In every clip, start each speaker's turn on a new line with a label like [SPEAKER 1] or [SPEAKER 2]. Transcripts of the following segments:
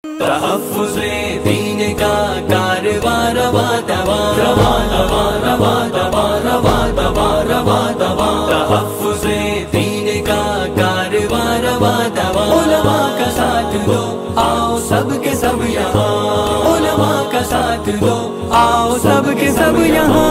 [SPEAKER 1] تحفظ دین کا کارواں رواں رواں رواں رواں رواں رواں رواں رواں رواں رواں تحفظ دین کا کارواں رواں رواں علماء کا ساتھ دو آؤ سب کے سب یہاں علماء کا ساتھ دو آؤ سب کے سب یہاں۔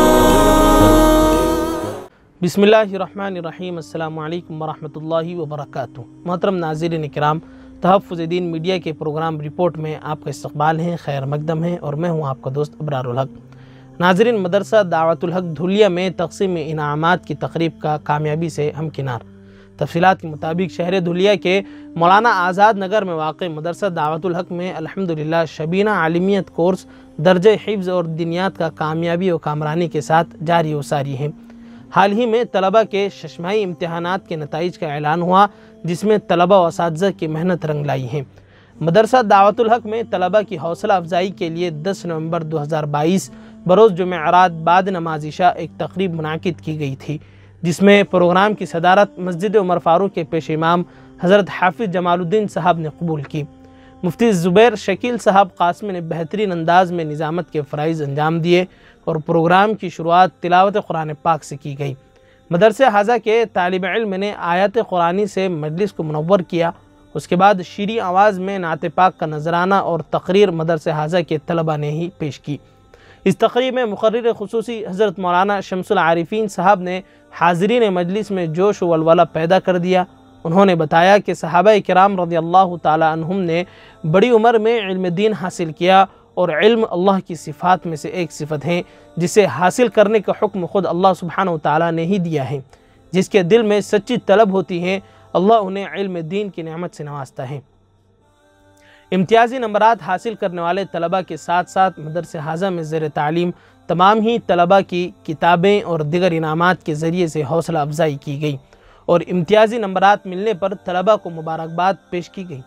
[SPEAKER 2] بسم اللہ الرحمن الرحیم۔ السلام علیکم ورحمۃ اللہ وبرکاتہ۔ محترم ناظرین کرام، تحفظ دین میڈیا کے پروگرام رپورٹ میں آپ کا استقبال ہے، خیر مقدم ہے، اور میں ہوں آپ کا دوست ابرار الحق۔ ناظرین، مدرسہ دعوت الحق دھولیا میں تقسیم انعامات کی تقریب کا کامیابی سے ہمکنار۔ تفصیلات کے مطابق شہر دھولیا کے مولانا آزاد نگر میں واقع مدرسہ دعوت الحق میں الحمدللہ شبینہ عالمیت کورس درجہ حفظ اور دینیات کا کامیابی و کامرانی کے ساتھ جاری و ساری ہے۔ حال ہی میں طلبہ کے ششماہی امتحانات کے نتائج کا اعلان ہوا، جس میں طلبہ و اساتذہ کی محنت رنگ لائی ہے۔ مدرسہ دعوت الحق میں طلبہ کی حوصلہ افزائی کے لیے 10 نومبر 2022 بروز جمعرات بعد نماز عشاء ایک تقریب منعقد کی گئی تھی، جس میں پروگرام کی صدارت مسجد عمر فاروق کے پیش امام حضرت حافظ جمال الدین صاحب نے قبول کی۔ مفتی زبیر شکیل صاحب قاسمی نے بہترین انداز میں نظامت کے فرائض انجام دیے اور پروگرام کی شروعات تلاوت قرآن پاک سے کی گئی۔ مدرسہ حاضہ کے طالب علم نے آیات قرآنی سے مجلس کو منور کیا۔ اس کے بعد شیریں آواز میں نعت پاک کا نذرانہ اور تقریر مدرسہ حاضہ کے طلبہ نے ہی پیش کی۔ اس تقریب میں مقرر خصوصی حضرت مولانا شمس العارفین صاحب نے حاضرین مجلس میں جوش و ولولہ پیدا کر دیا۔ انہوں نے بتایا کہ صحابہ کرام رضی اللہ تعالی عنہم نے بڑی عمر میں علم دین حاصل کیا، اور علم اللہ کی صفات میں سے ایک صفت ہے جسے حاصل کرنے کا حکم خود اللہ سبحانہ و تعالی نے ہی دیا ہے۔ جس کے دل میں سچی طلب ہوتی ہے، اللہ انہیں علم دین کی نعمت سے نوازتا ہے۔ امتیازی نمبرات حاصل کرنے والے طلبہ کے ساتھ ساتھ مدرسہ حاضہ میں زیر تعلیم تمام ہی طلبہ کی کتابیں اور دیگر انعامات کے ذریعے سے حوصلہ افزائی کی گئی، اور امتیازی نمبرات ملنے پر طلبہ کو مبارکباد پیش کی گئی۔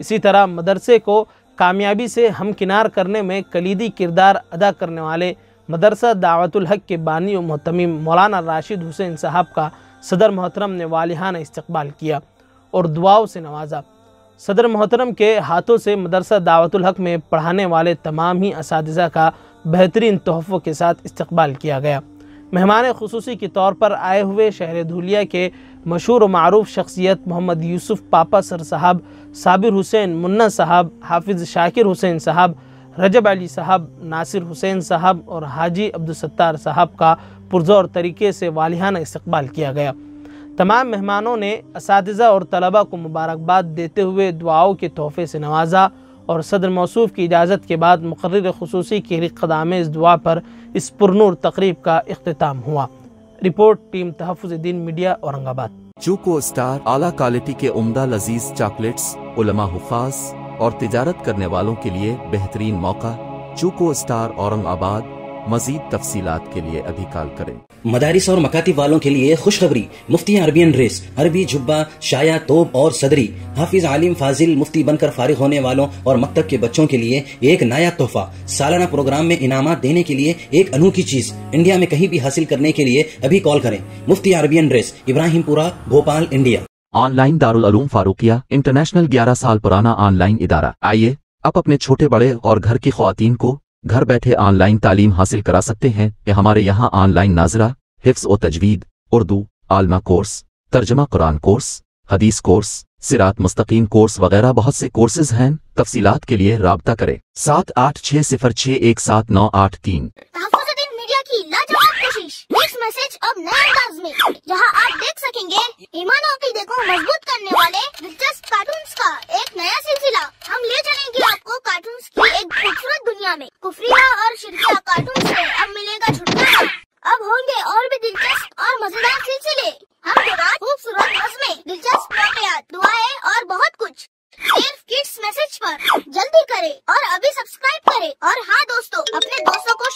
[SPEAKER 2] اسی طرح مدرسے کو کامیابی سے ہمکنار کرنے میں کلیدی کردار ادا کرنے والے مدرسہ دعوت الحق کے بانی و محتمم مولانا راشد حسین صاحب کا صدر محترم نے والہانہ استقبال کیا اور دعاؤں سے نوازا۔ صدر محترم کے ہاتھوں سے مدرسہ دعوت الحق میں پڑھانے والے تمام ہی اساتذہ کا بہترین تحفوں کے ساتھ استقبال کیا گیا۔ مہمان خصوصی کے طور پر آئے ہوئے شہر دھولیا کے مشہور و معروف شخصیت محمد یوسف پاپا سر صاحب، صابر حسین منا صاحب، حافظ شاکر حسین صاحب، رجب علی صاحب، ناصر حسین صاحب اور حاجی عبدالستار صاحب کا پرزور طریقے سے والہانہ استقبال کیا گیا۔ تمام مہمانوں نے اساتذہ اور طلبہ کو مبارکباد دیتے ہوئے دعاؤں کے تحفے سے نوازا، اور صدر موصوف کی اجازت کے بعد مقرر خصوصی کی رقت آمیز دعا پر اس پرنور تقریب کا اختتام ہوا۔ رپورٹ ٹیم تحفظ دین میڈیا اورنگ آباد۔
[SPEAKER 3] چوکو اسٹار اعلیٰ کوالٹی کے عمدہ لذیذ چاکلیٹس علماء حفاظ اور تجارت کرنے والوں کے لیے بہترین موقع۔ چوکو اسٹار اورنگ آباد۔ مزید تفصیلات کے لیے ابھی کال کریں۔
[SPEAKER 4] مدارس اور مکاتب والوں کے لیے خوشخبری، مفتی عربین ڈریس، عربی جبہ، شایا، توب اور صدری، حافظ عالم فاضل مفتی بن کر فارغ ہونے والوں اور مکتب کے بچوں کے لیے ایک نیا تحفہ۔ سالانہ پروگرام میں انعامات دینے کے لیے ایک انوکھی چیز انڈیا میں کہیں بھی حاصل کرنے کے لیے ابھی کال کریں۔ مفتی عربین ڈریس، ابراہیم پورہ، Bhopal, India.
[SPEAKER 3] On line Darul Uloom Farooqia international 11 سال پرانا آن لائن ادارہ۔ آئیے اب اپنے چھوٹے بڑے اور گھر کی خواتین کو گھر بیٹھے آن لائن تعلیم حاصل کرا سکتے ہیں کہ ہمارے یہاں آن لائن ناظرہ، حفظ و تجوید، اردو، عالمہ کورس، ترجمہ قرآن کورس، حدیث کورس، صراط مستقیم کورس وغیرہ بہت سے کورسز ہیں۔ تفصیلات کے لیے رابطہ کریں 7860617983۔
[SPEAKER 5] تحفظ دین میڈیا کی لاجواب کوشش، نیکسٹ میسج اب نئے انداز میں، جہاں آپ دیکھ سکیں گے ایمان و عقیدے کو مضبوط کرنے والے دلچسپ کارٹونز کا ایک نیا سلسلہ۔ ہم لے چلیں گے آپ کو کارٹونز کی ایک خوبصورت دنیا میں۔ کفریہ اور شرکیہ کارٹون سے اب ملے گا چھٹکارا۔ اب ہوں گے اور بھی دلچسپ اور مزیدار سلسلے۔ ہم کے بعد خوبصورت نظمیں، دلچسپ واقعات، دعائیں اور بہت کچھ صرف کڈس میسج پر۔ جلدی کرے اور ابھی سبسکرائب کرے، اور ہاں دوستو، اپنے دوستوں کو